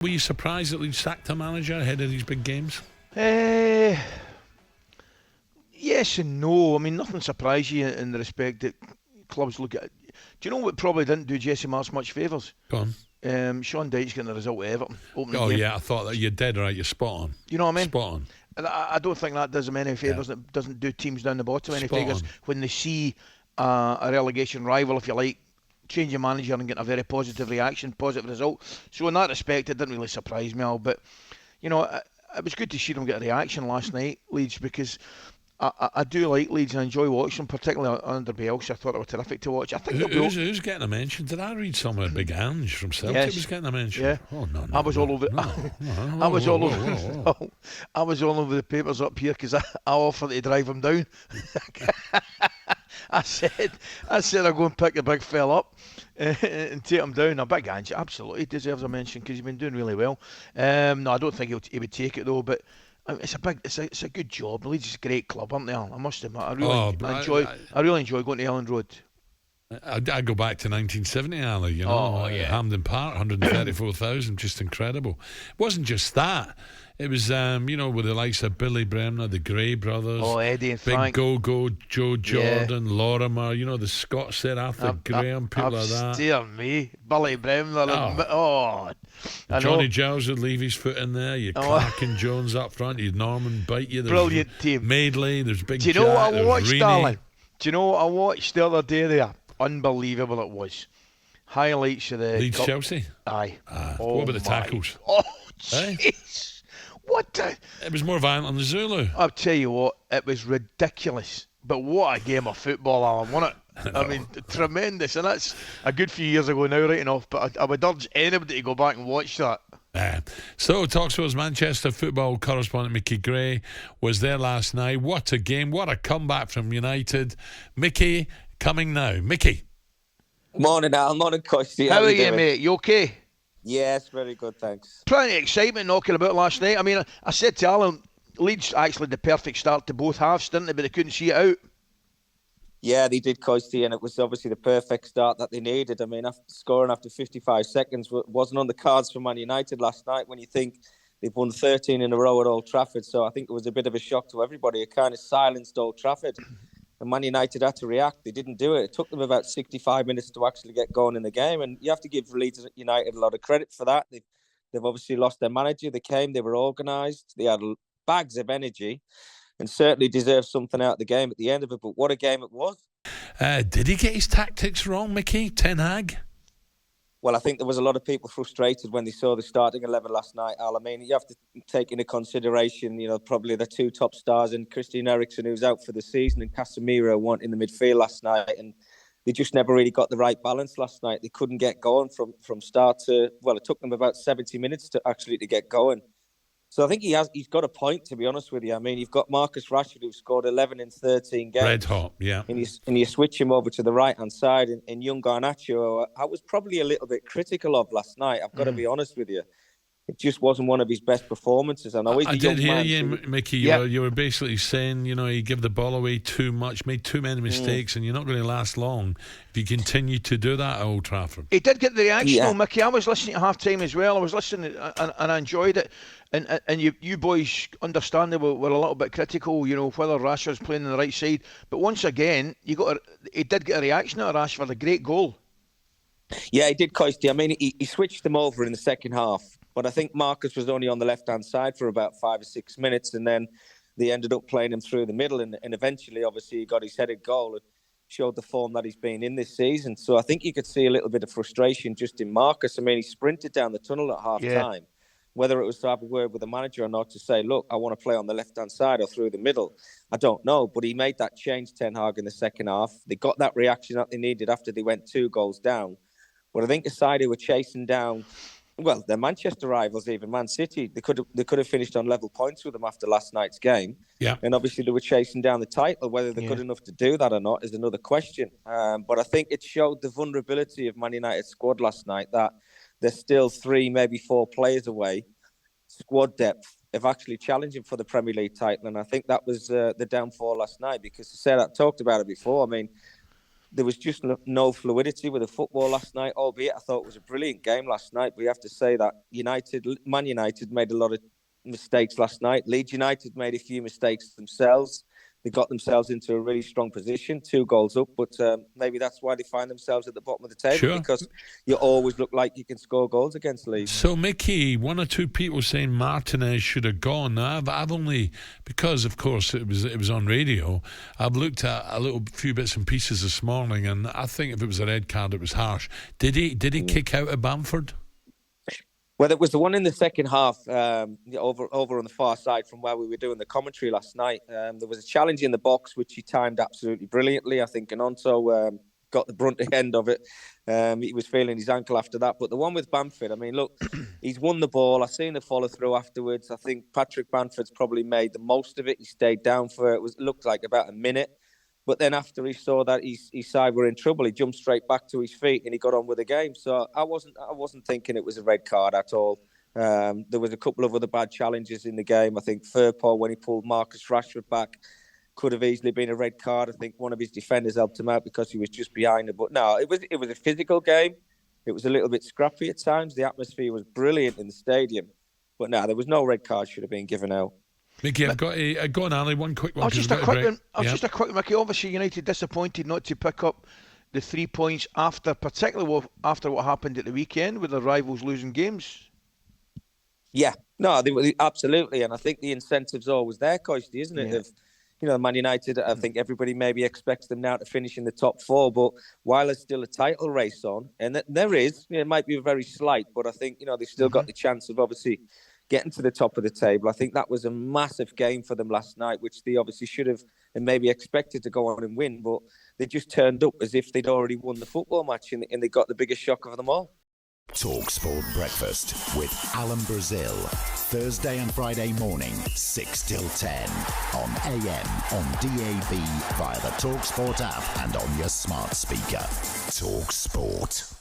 Were you surprised that Leeds sacked a manager ahead of these big games? Yes and no. I mean, nothing surprised you in the respect that clubs look at it. Do you know what probably didn't do Jesse Marsh much favours? Go on. Sean Dyche's getting the result at Everton. Oh, yeah, I thought that you're dead right. You're spot on. You know what I mean? Spot on. I don't think that does them any favours. Yeah. It doesn't do teams down the bottom any favours when they see a relegation rival, if you like, change your manager and get a very positive reaction, positive result. So in that respect, it didn't really surprise me, but you know, it was good to see them get a reaction last night, Leeds, because I do like Leeds and I enjoy watching them, particularly under Bielsa. I thought they were terrific to watch. I think who's getting a mention? Did I read somewhere Big Ange from Celtic was getting a mention? Yeah. Oh no, I was all over. I was all over. I was all over the papers up here because I offered to drive him down. I said I'll go and pick the big fella up and take him down. A Big Ange absolutely deserves a mention because he's been doing really well. No, I don't think he would take it though, but. It's a good job. Leeds is a great club, aren't they? I must admit, I really enjoy going to Elland Road. I go back to 1970, Ali. You know, Hampden Park, 134,000, just incredible. It wasn't just that. It was, with the likes of Billy Bremner, the Gray brothers, Eddie and Big Frank, Go-Go, Joe Jordan, Lorimer. You know the Scots there, Arthur Graham, people like that. Dear me, Billy Bremner. Johnny Giles would leave his foot in there. You Clark and Jones up front. You Norman Bite you. Brilliant team. Madeley. There's Big. Do you know what I watched, darling? Do you know what I watched the other day there? Unbelievable it was. Highlights of the Leeds Chelsea. Aye. What about the tackles? Oh, jeez. What the? It was more violent than the Zulu. I'll tell you what, it was ridiculous. But what a game of football, Alan, wasn't it? I mean, tremendous. And that's a good few years ago now, right enough. But I would urge anybody to go back and watch that. So, talkSPORT's Manchester football correspondent Micky Gray was there last night. What a game. What a comeback from United. Mickey, coming now. Mickey. Morning, Al. Morning, Costy. How are you, mate? You okay? Yes, very good, thanks. Plenty of excitement knocking about last night. I mean, I said to Alan, Leeds actually had the perfect start to both halves, didn't they? But they couldn't see it out. Yeah, they did, Costy, and it was obviously the perfect start that they needed. I mean, scoring after 55 seconds wasn't on the cards for Man United last night when you think they've won 13 in a row at Old Trafford. So I think it was a bit of a shock to everybody. It kind of silenced Old Trafford. And Man United had to react. They didn't do it. It took them about 65 minutes to actually get going in the game. And you have to give Leeds United a lot of credit for that. They've obviously lost their manager. They were organised. They had bags of energy and certainly deserved something out of the game at the end of it. But what a game it was. Did he get his tactics wrong, Mickey? Ten Hag? Well, I think there was a lot of people frustrated when they saw the starting 11 last night, Al. I mean, you have to take into consideration, probably the two top stars in Christian Eriksen, who's out for the season, and Casemiro weren't in the midfield last night. And they just never really got the right balance last night. They couldn't get going from start to... Well, it took them about 70 minutes to get going. So I think he's got a point, to be honest with you. I mean, you've got Marcus Rashford, who scored 11 in 13 games. Red hot, yeah. And you switch him over to the right-hand side. And young Garnacho, I was probably a little bit critical of last night. I've got to be honest with you. It just wasn't one of his best performances. I did hear you, Mickey. You were basically saying, you give the ball away too much, made too many mistakes, and you're not going to last long if you continue to do that at Old Trafford. He did get the reaction, though, Mickey. I was listening at half-time as well. I was listening and I enjoyed it. And you boys, understandably, were a little bit critical, whether Rashford's playing on the right side. But once again, he did get a reaction out of Rashford, a great goal. Yeah, he did, Costy. I mean, he switched them over in the second half. But I think Marcus was only on the left-hand side for about 5 or 6 minutes, and then they ended up playing him through the middle, and eventually, obviously, he got his headed goal and showed the form that he's been in this season. So I think you could see a little bit of frustration just in Marcus. I mean, he sprinted down the tunnel at half-time. Whether it was to have a word with the manager or not to say, look, I want to play on the left-hand side or through the middle, I don't know. But he made that change, Ten Hag, in the second half. They got that reaction that they needed after they went 2 goals down. But I think the side who were chasing down... Well, their Manchester rivals, even Man City, they could have finished on level points with them after last night's game. Yeah. And obviously they were chasing down the title. Whether they're good enough to do that or not is another question. But I think it showed the vulnerability of Man United's squad last night, that they're still 3, maybe 4 players away, squad depth, of actually challenging for the Premier League title. And I think that was the downfall last night, because I talked about it before. I mean, there was just no fluidity with the football last night, albeit I thought it was a brilliant game last night. We have to say that Man United made a lot of mistakes last night. Leeds United made a few mistakes themselves. They got themselves into a really strong position, 2 goals up, but maybe that's why they find themselves at the bottom of the table, because you always look like you can score goals against Leeds. So, Mickey, 1 or 2 people saying Martinez should have gone. Now, I've only, because of course it was on radio, I've looked at a few bits and pieces this morning, and I think if it was a red card, it was harsh. Did he kick out of Bamford? Well, it was the one in the second half, over on the far side from where we were doing the commentary last night. There was a challenge in the box, which he timed absolutely brilliantly. I think Anonto got the brunt end of it. He was feeling his ankle after that. But the one with Bamford, I mean, look, he's won the ball. I've seen the follow-through afterwards. I think Patrick Bamford's probably made the most of it. He stayed down for it looked like about a minute. But then after he saw that his side were in trouble, he jumped straight back to his feet and he got on with the game. So I wasn't thinking it was a red card at all. There was a couple of other bad challenges in the game. I think Firpo, when he pulled Marcus Rashford back, could have easily been a red card. I think one of his defenders helped him out because he was just behind him. But no, it was a physical game. It was a little bit scrappy at times. The atmosphere was brilliant in the stadium. But no, there was no red card should have been given out. Mickey, I've got go on, Ali. One quick one. Just a quick one, Mickey. Obviously, United disappointed not to pick up the 3 points particularly after what happened at the weekend with their rivals losing games. Yeah, no, absolutely, and I think the incentive's always there, Coisty, isn't it? Yeah. Man United, I think everybody maybe expects them now to finish in the top 4, but while there's still a title race on, and there is, it might be very slight, but I think they've still got the chance of obviously getting to the top of the table. I think that was a massive game for them last night, which they obviously should have and maybe expected to go on and win, but they just turned up as if they'd already won the football match and they got the biggest shock of them all. talkSPORT Breakfast with Alan Brazil. Thursday and Friday morning, 6 till 10. On AM, on DAB, via the talkSPORT app and on your smart speaker. talkSPORT.